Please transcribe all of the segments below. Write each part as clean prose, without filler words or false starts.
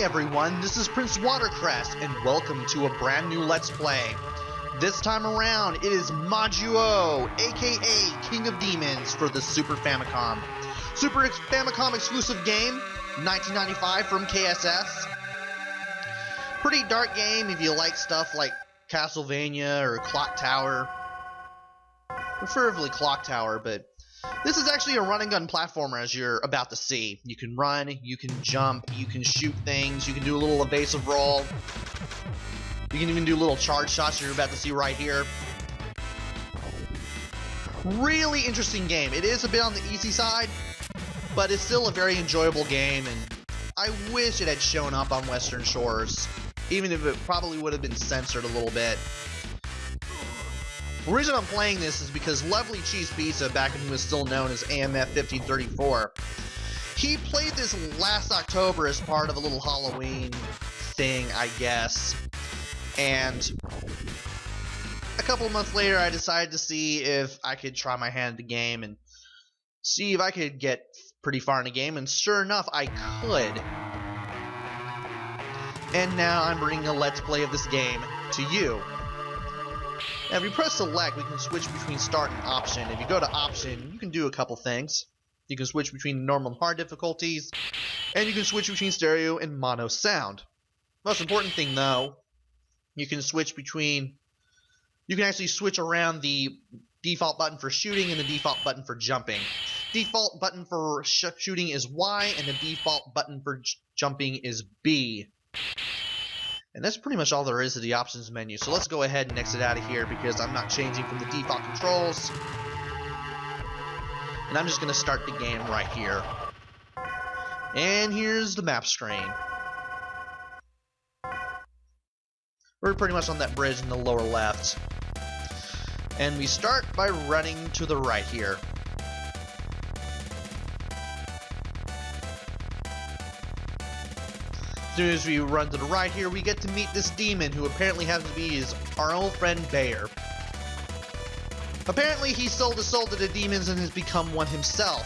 everyone, this is Prince Watercrest, and welcome to a brand new Let's Play. This time around, it is Majuu, aka King of Demons, for the Super Famicom. Super Famicom exclusive game, 1995 from KSS. Pretty dark game if you like stuff like Castlevania or Clock Tower. Preferably Clock Tower, but this is actually a run-and-gun platformer, as you're about to see. You can run, you can jump, you can shoot things, you can do a little evasive roll. You can even do little charge shots you're about to see right here. Really interesting game. It is a bit on the easy side, but it's still a very enjoyable game, and I wish it had shown up on Western Shores, even if it probably would have been censored a little bit. The reason I'm playing this is because Lovely Cheese Pizza, back when he was still known as AMF 1534, he played this last October as part of a little Halloween thing, I guess. And a couple of months later, I decided to see if I could try my hand at the game and see if I could get pretty far in the game, and sure enough, I could. And now I'm bringing a Let's Play of this game to you. Now, if you press select, we can switch between start and option. If you go to option, you can do a couple things. You can switch between normal and hard difficulties, and you can switch between stereo and mono sound. Most important thing, though, you can switch between... You can actually switch around the default button for shooting and the default button for jumping. Default button for shooting is Y, and the default button for jumping is B. And that's pretty much all there is to the options menu. So let's go ahead and exit out of here because I'm not changing from the default controls. And I'm just going to start the game right here. And here's the map screen. We're pretty much on that bridge in the lower left. And we start by running to the right here. As soon as we run to the right here, we get to meet this demon who apparently happens to be our old friend Bayer. Apparently he sold his soul to the demons and has become one himself.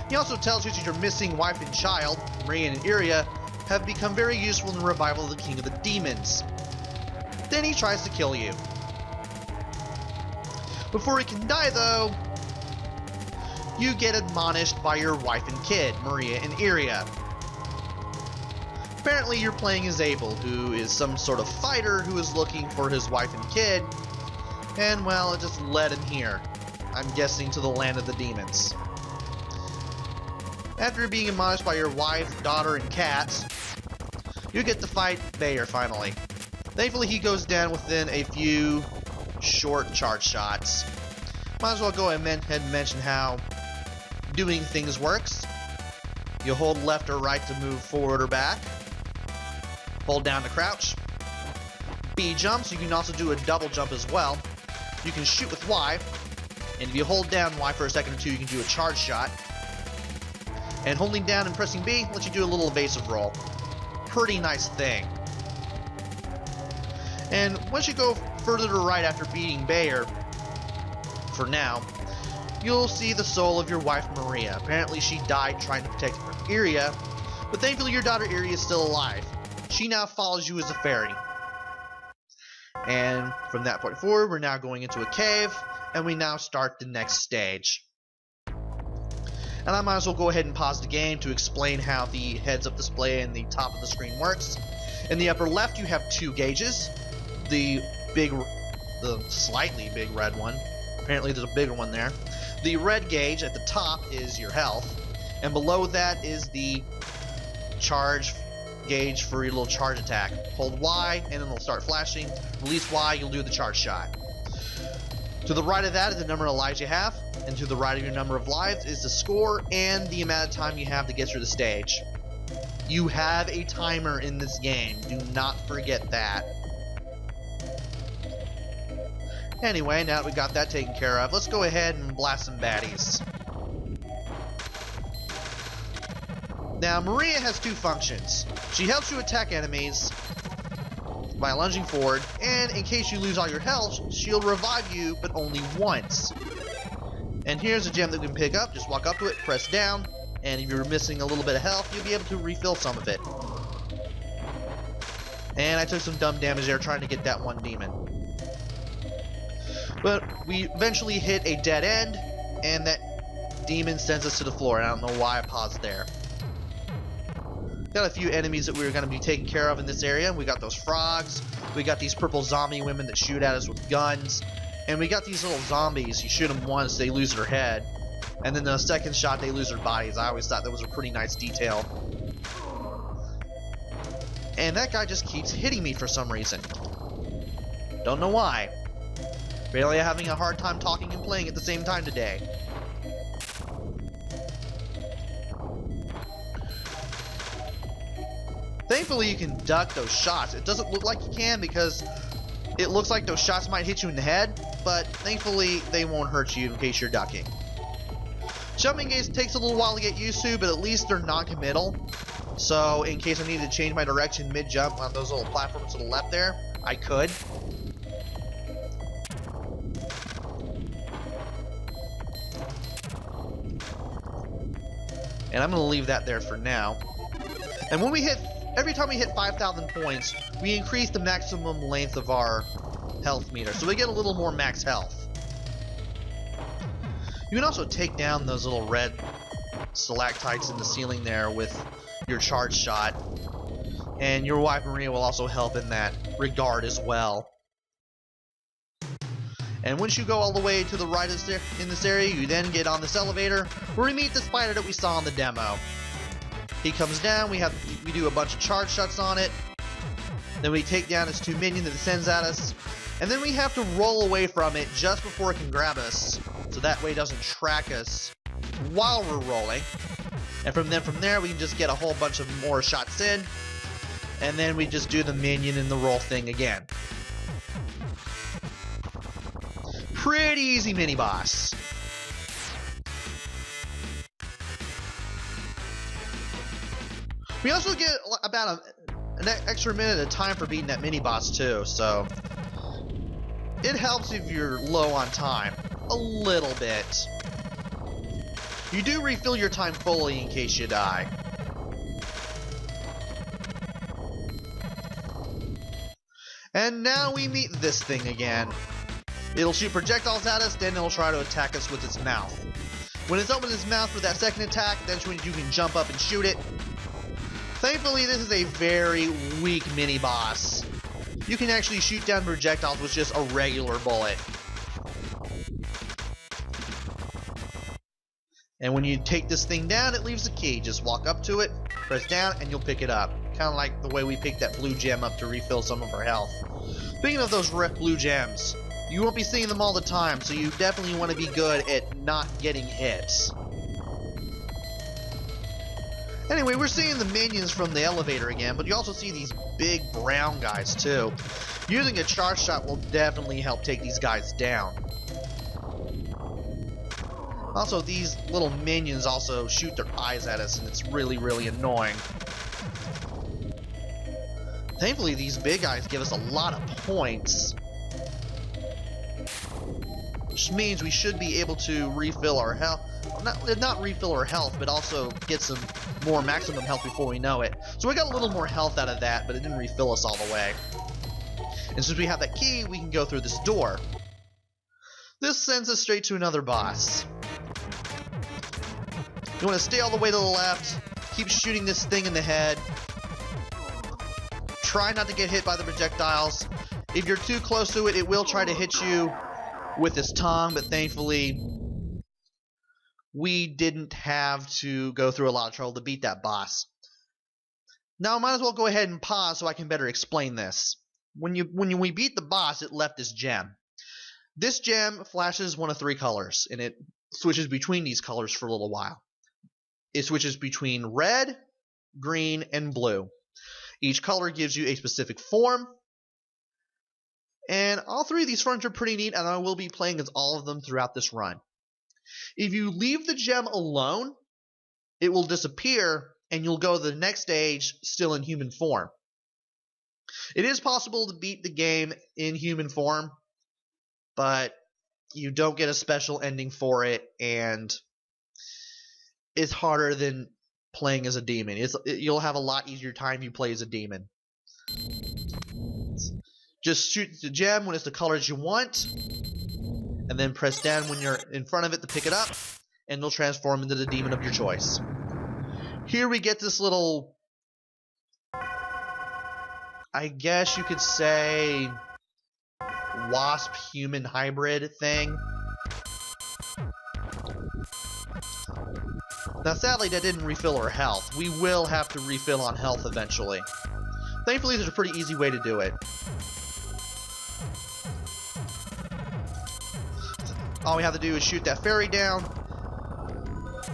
He also tells you that your missing wife and child, Maria and Iria, have become very useful in the revival of the King of the Demons. Then he tries to kill you. Before he can die, though, you get admonished by your wife and kid, Maria and Iria. Apparently you're playing as Abel, who is some sort of fighter who is looking for his wife and kid, and well, it just led him here. I'm guessing to the land of the demons. After being admonished by your wife, daughter, and cat, you get to fight Bayer finally. Thankfully he goes down within a few short charge shots. Might as well go ahead and mention how doing things works. You hold left or right to move forward or back. Hold down to crouch. B jumps. You can also do a double jump as well. You can shoot with Y. And if you hold down Y for a second or two, you can do a charge shot. And holding down and pressing B lets you do a little evasive roll. Pretty nice thing. And once you go further to the right after beating Bayer, for now, you'll see the soul of your wife Maria. Apparently she died trying to protect Iria, but thankfully your daughter Iria is still alive. She now follows you as a fairy. And from that point forward, we're now going into a cave, and we now start the next stage. And I might as well go ahead and pause the game to explain how the heads-up display in the top of the screen works. In the upper left, you have two gauges. The slightly big red one. Apparently there's a bigger one there. The red gauge at the top is your health, and below that is the charge gauge for your little charge attack. Hold Y and then it'll start flashing. Release Y, you'll do the charge shot. To the right of that is the number of lives you have, and to the right of your number of lives is the score and the amount of time you have to get through the stage. You have a timer in this game. Do not forget that. Anyway, now that we got that taken care of, let's go ahead and blast some baddies. Now, Maria has two functions. She helps you attack enemies by lunging forward, and in case you lose all your health, she'll revive you, but only once. And here's a gem that we can pick up. Just walk up to it, press down, and if you're missing a little bit of health, you'll be able to refill some of it. And I took some dumb damage there trying to get that one demon. But we eventually hit a dead end, and that demon sends us to the floor. I don't know why I paused there. Got a few enemies that we were going to be taking care of in this area. We got those frogs. We got these purple zombie women that shoot at us with guns. And we got these little zombies. You shoot them once, they lose their head. And then the second shot, they lose their bodies. I always thought that was a pretty nice detail. And that guy just keeps hitting me for some reason. Don't know why. Apparently I'm having a hard time talking and playing at the same time today. Thankfully you can duck those shots. It doesn't look like you can because it looks like those shots might hit you in the head, but thankfully they won't hurt you in case you're ducking. Jumping gates takes a little while to get used to, but at least they're non-committal. So in case I needed to change my direction mid-jump on those little platforms to the left there, I could. And I'm going to leave that there for now. And when we hit, every time we hit 5,000 points, we increase the maximum length of our health meter. So we get a little more max health. You can also take down those little red stalactites in the ceiling there with your charge shot. And your wife Maria will also help in that regard as well. And once you go all the way to the right in this area, you then get on this elevator where we meet the spider that we saw in the demo. He comes down, we do a bunch of charge shots on it. Then we take down his two minions that it sends at us. And then we have to roll away from it just before it can grab us, so that way it doesn't track us while we're rolling. And from there we can just get a whole bunch of more shots in, and then we just do the minion and the roll thing again. Pretty easy mini boss. We also get about an extra minute of time for beating that mini boss too, so it helps if you're low on time a little bit. You do refill your time fully in case you die. And now we meet this thing again. It'll shoot projectiles at us, then it'll try to attack us with its mouth. When it's opened its mouth with that second attack, that's when you can jump up and shoot it. Thankfully, this is a very weak mini-boss. You can actually shoot down projectiles with just a regular bullet. And when you take this thing down, it leaves a key. Just walk up to it, press down, and you'll pick it up. Kind of like the way we picked that blue gem up to refill some of our health. Speaking of those blue gems, you won't be seeing them all the time, so you definitely want to be good at not getting hit. Anyway, we're seeing the minions from the elevator again, but you also see these big brown guys too. Using a charge shot will definitely help take these guys down. Also, these little minions also shoot their eyes at us, and it's really, really annoying. Thankfully, these big guys give us a lot of points, which means we should be able to refill our health. Not refill our health, but also get some more maximum health before we know it. So we got a little more health out of that, but it didn't refill us all the way. And since we have that key, we can go through this door. This sends us straight to another boss. You want to stay all the way to the left, keep shooting this thing in the head. Try not to get hit by the projectiles. If you're too close to it, it will try to hit you with its tongue, but thankfully we didn't have to go through a lot of trouble to beat that boss. Now I might as well go ahead and pause so I can better explain this. When we beat the boss, it left this gem. This gem flashes one of three colors, and it switches between these colors for a little while. It switches between red, green, and blue. Each color gives you a specific form, and all three of these forms are pretty neat, and I will be playing as all of them throughout this run. If you leave the gem alone, it will disappear, and you'll go to the next stage still in human form. It is possible to beat the game in human form, but you don't get a special ending for it, and it's harder than playing as a demon. You'll have a lot easier time if you play as a demon. Just shoot the gem when it's the colors you want, and then press down when you're in front of it to pick it up, and it'll transform into the demon of your choice. Here we get this little, I guess you could say, wasp-human hybrid thing. Now sadly that didn't refill our health. We will have to refill on health eventually. Thankfully there's a pretty easy way to do it. All we have to do is shoot that fairy down,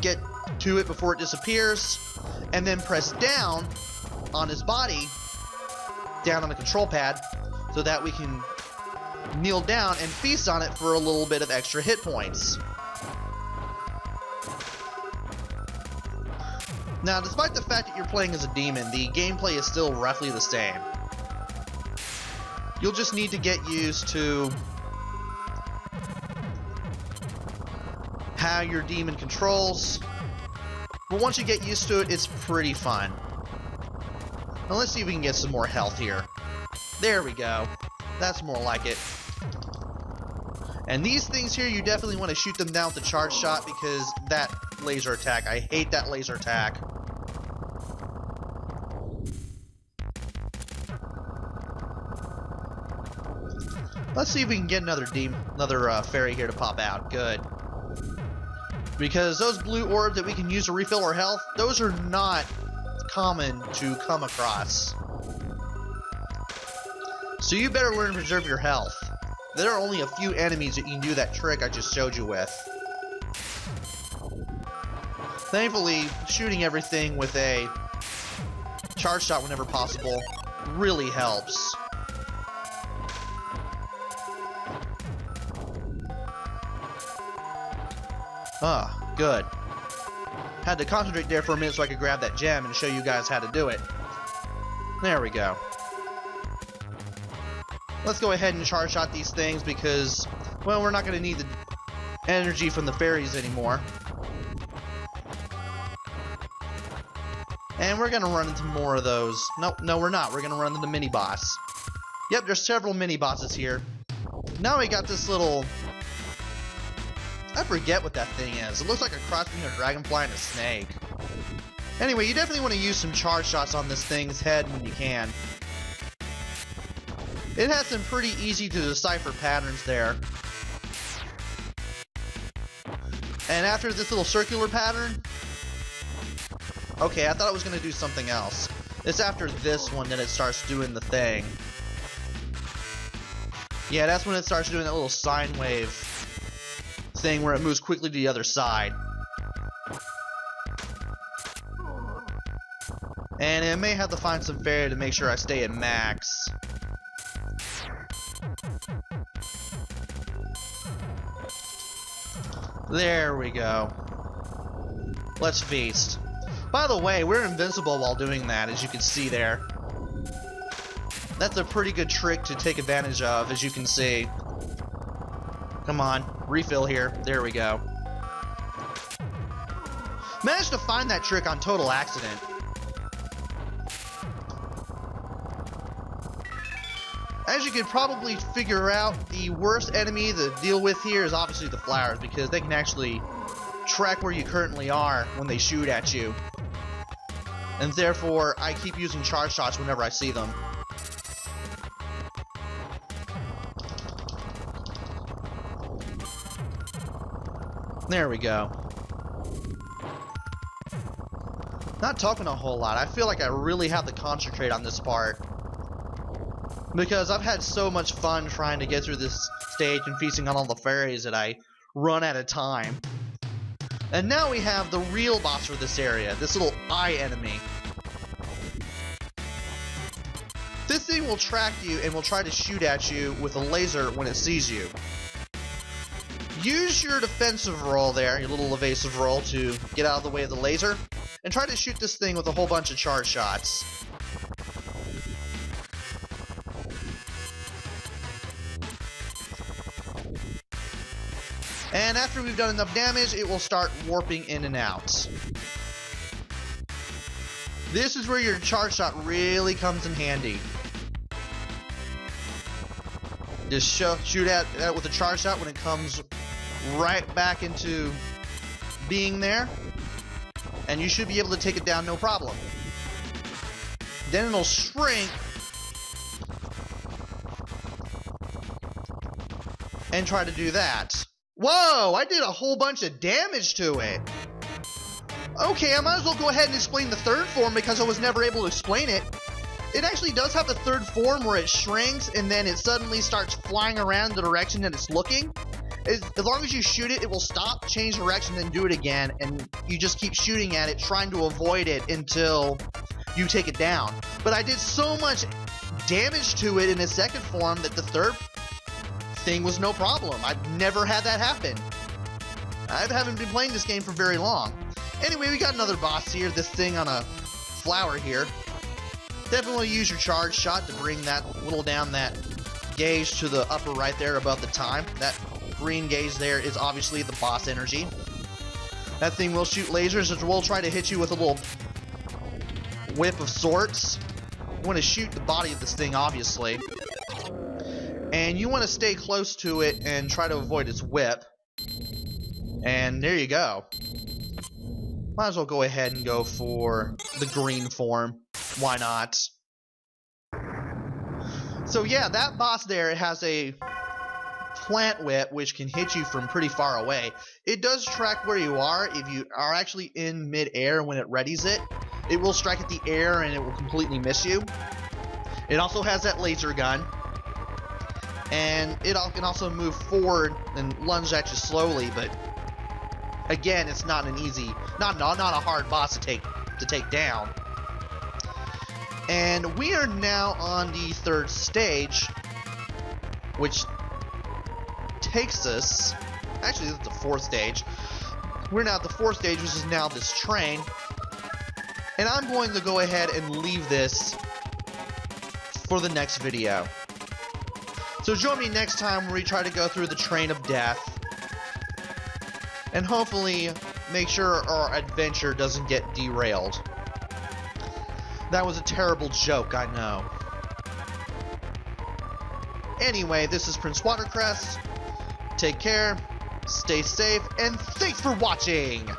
get to it before it disappears, and then press down on his body, down on the control pad, so that we can kneel down and feast on it for a little bit of extra hit points. Now, despite the fact that you're playing as a demon, the gameplay is still roughly the same. You'll just need to get used to how your demon controls, but once you get used to it, it's pretty fun. Now let's see if we can get some more health here. There we go. That's more like it. And these things here, you definitely want to shoot them down with the charge shot, because that laser attack, I hate that laser attack. Let's see if we can get another fairy here to pop out. Good. Because those blue orbs that we can use to refill our health, those are not common to come across. So you better learn to preserve your health. There are only a few enemies that you can do that trick I just showed you with. Thankfully, shooting everything with a charge shot whenever possible really helps. Ah, good. Had to concentrate there for a minute so I could grab that gem and show you guys how to do it. There we go. Let's go ahead and charge shot these things because, well, we're not going to need the energy from the fairies anymore. And we're going to run into more of those. No, we're not. We're going to run into the mini-boss. Yep, there's several mini-bosses here. Now we got this little... I forget what that thing is. It looks like a cross between a dragonfly and a snake. Anyway, you definitely want to use some charge shots on this thing's head when you can. It has some pretty easy to decipher patterns there. And after this little circular pattern... Okay, I thought it was going to do something else. It's after this one that it starts doing the thing. Yeah, that's when it starts doing that little sine wave thing where it moves quickly to the other side. And it may have to find some fairy to make sure I stay at max. There we go. Let's feast. By the way, we're invincible while doing that, as you can see there. That's a pretty good trick to take advantage of, as you can see. Come on, refill here. There we go. Managed to find that trick on total accident. As you can probably figure out, the worst enemy to deal with here is obviously the flowers, because they can actually track where you currently are when they shoot at you. And therefore, I keep using charge shots whenever I see them. There we go. Not talking a whole lot. I feel like I really have to concentrate on this part, because I've had so much fun trying to get through this stage and feasting on all the fairies that I run out of time. And now we have the real boss for this area, this little eye enemy. This thing will track you and will try to shoot at you with a laser when it sees you. Use your defensive roll there, your little evasive roll, to get out of the way of the laser, and try to shoot this thing with a whole bunch of charge shots. And after we've done enough damage, it will start warping in and out. This is where your charge shot really comes in handy. Just shoot at it with a charge shot when it comes right back into being there, and you should be able to take it down no problem. Then it'll shrink and try to do that. Whoa, I did a whole bunch of damage to it. Okay, I might as well go ahead and explain the third form because I was never able to explain it. It actually does have the third form where it shrinks and then it suddenly starts flying around the direction that it's looking. As long as you shoot it, it will stop, change direction, then do it again, and you just keep shooting at it, trying to avoid it until you take it down. But I did so much damage to it in its second form that the third thing was no problem. I've never had that happen. I haven't been playing this game for very long. Anyway, we got another boss here, this thing on a flower here. Definitely use your charge shot to bring that whittle down that gauge to the upper right there above the time. That green gauge there is obviously the boss energy. That thing will shoot lasers, which will try to hit you with a little whip of sorts. You want to shoot the body of this thing, obviously. And you want to stay close to it and try to avoid its whip. And there you go. Might as well go ahead and go for the green form. Why not? So yeah, that boss there has a plant whip which can hit you from pretty far away. It does track where you are. If you are actually in mid-air when it readies it, it will strike at the air and it will completely miss you. It also has that laser gun. And it can also move forward and lunge at you slowly, but again, it's not an easy, not a hard boss to take down. And we are now on the third stage, which takes us, actually this is the fourth stage. We're now at the fourth stage, which is now this train. And I'm going to go ahead and leave this for the next video. So join me next time where we try to go through the train of death. And hopefully make sure our adventure doesn't get derailed. That was a terrible joke, I know. Anyway, this is Prince Watercrest. Take care, stay safe, and thanks for watching!